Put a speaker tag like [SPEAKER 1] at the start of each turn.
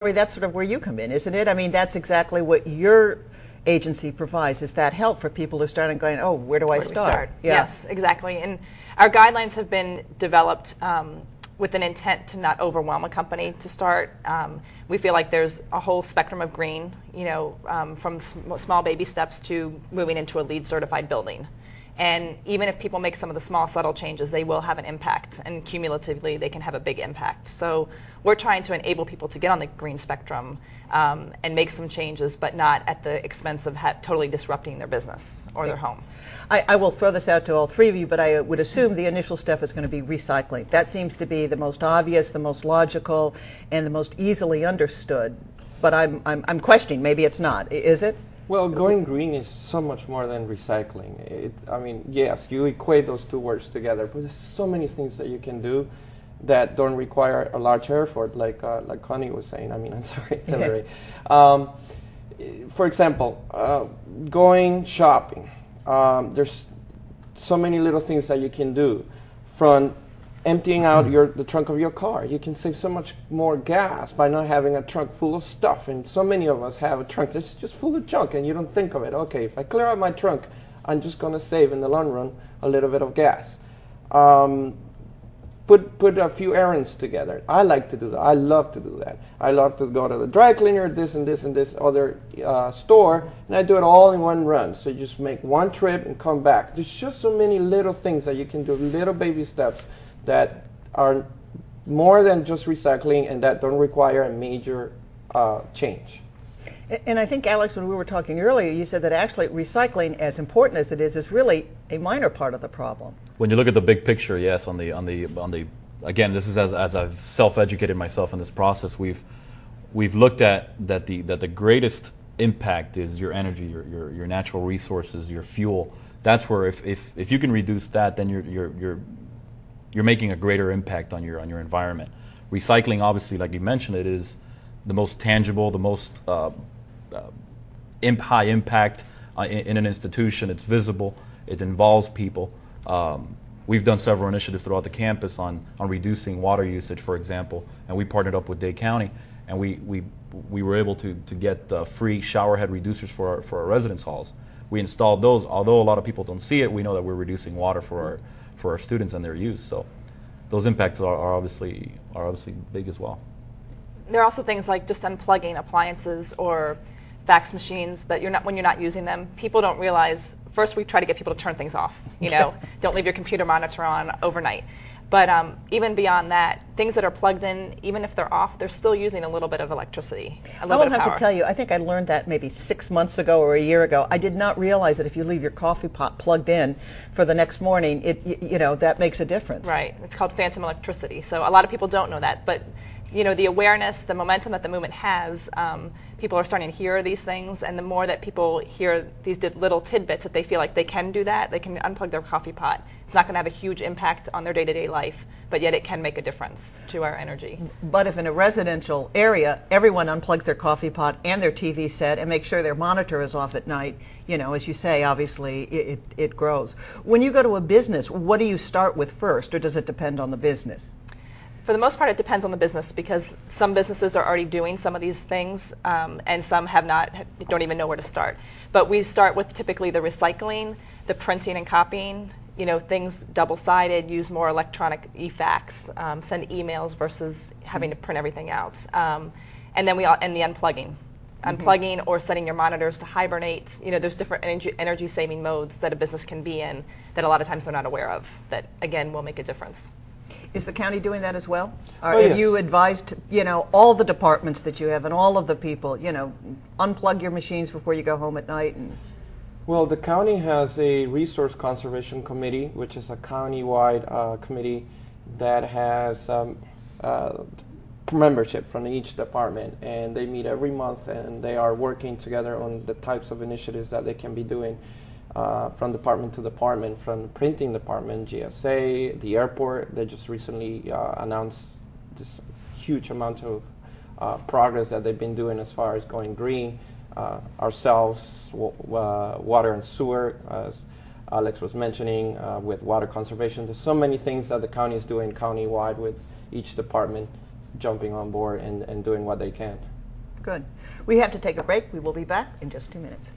[SPEAKER 1] That's sort of where you come in, isn't it? I mean, that's exactly what your agency provides, is that help for people who start and going, oh, where do I start?
[SPEAKER 2] Yeah. Yes, exactly. And our guidelines have been developed with an intent to not overwhelm a company to start. We feel like there's a whole spectrum of green, from small baby steps to moving into a LEED certified building. And even if people make some of the small, subtle changes, they will have an impact, and cumulatively they can have a big impact. So we're trying to enable people to get on the green spectrum and make some changes, but not at the expense of totally disrupting their business or their home.
[SPEAKER 1] I will throw this out to all three of you, but I would assume the initial step is going to be recycling. That seems to be the most obvious, the most logical, and the most easily understood. But I'm questioning, maybe it's not. Is it?
[SPEAKER 3] Well, going green is so much more than recycling. I mean, yes, you equate those two words together, but there's so many things that you can do that don't require a large effort, like Connie was saying. I mean, I'm sorry, Hilary. For example, going shopping. There's so many little things that you can do. From emptying out the trunk of your car. You can save so much more gas by not having a trunk full of stuff. And so many of us have a trunk that's just full of junk, and you don't think of it. Okay, if I clear out my trunk, I'm just going to save in the long run a little bit of gas. Put a few errands together. I like to do that. I love to do that. I love to go to the dry cleaner, this and this and this other store, and I do it all in one run. So you just make one trip and come back. There's just so many little things that you can do, little baby steps that are more than just recycling and that don't require a major change.
[SPEAKER 1] And I think, Alex, when we were talking earlier, you said that actually recycling, as important as it is really a minor part of the problem.
[SPEAKER 4] When you look at the big picture, yes, on the again, this is as I've self-educated myself in this process, we've looked at that the greatest impact is your energy, your natural resources, your fuel. That's where if you can reduce that, then you're making a greater impact on your environment. Recycling, obviously, like you mentioned, it is the most tangible, the most high impact in an institution. It's visible. It involves people. We've done several initiatives throughout the campus on reducing water usage, for example, and we partnered up with Dade County, and we were able to get free shower head reducers for our residence halls. We installed those. Although a lot of people don't see it, we know that we're reducing water for our students and their use. So those impacts are obviously big as well.
[SPEAKER 2] There are also things like just unplugging appliances or fax machines that when you're not using them. People don't realize. First, we try to get people to turn things off. Don't leave your computer monitor on overnight. But even beyond that, things that are plugged in, even if they're off, they're still using a little bit of electricity, a little bit of power.
[SPEAKER 1] I will have to tell you, I think I learned that maybe 6 months ago or a year ago. I did not realize that if you leave your coffee pot plugged in for the next morning, that makes a difference.
[SPEAKER 2] Right. It's called phantom electricity. So a lot of people don't know that, but the awareness, the momentum that the movement has, people are starting to hear these things, and the more that people hear these little tidbits that they feel like they can do that, they can unplug their coffee pot. It's not going to have a huge impact on their day-to-day life, but yet it can make a difference to our energy.
[SPEAKER 1] But if in a residential area, everyone unplugs their coffee pot and their TV set and makes sure their monitor is off at night, as you say, obviously it grows. When you go to a business, what do you start with first, or does it depend on the business?
[SPEAKER 2] For the most part, it depends on the business, because some businesses are already doing some of these things, and some have not, don't even know where to start. But we start with typically the recycling, the printing and copying, things double-sided, use more electronic e-fax, send emails versus having to print everything out. And then the unplugging. Unplugging or setting your monitors to hibernate. There's different energy-saving modes that a business can be in that a lot of times they're not aware of, that, again, will make a difference.
[SPEAKER 1] Is the county doing that as well? Or
[SPEAKER 3] yes.
[SPEAKER 1] Have you advised, all the departments that you have and all of the people, unplug your machines before you go home at night?
[SPEAKER 3] Well, the county has a resource conservation committee, which is a county-wide committee that has membership from each department, and they meet every month, and they are working together on the types of initiatives that they can be doing. From department to department, from the printing department, GSA, the airport. They just recently announced this huge amount of progress that they've been doing as far as going green. Ourselves, water and sewer, as Alex was mentioning, with water conservation. There's so many things that the county is doing county-wide with each department jumping on board and doing what they can.
[SPEAKER 1] Good. We have to take a break. We will be back in just 2 minutes.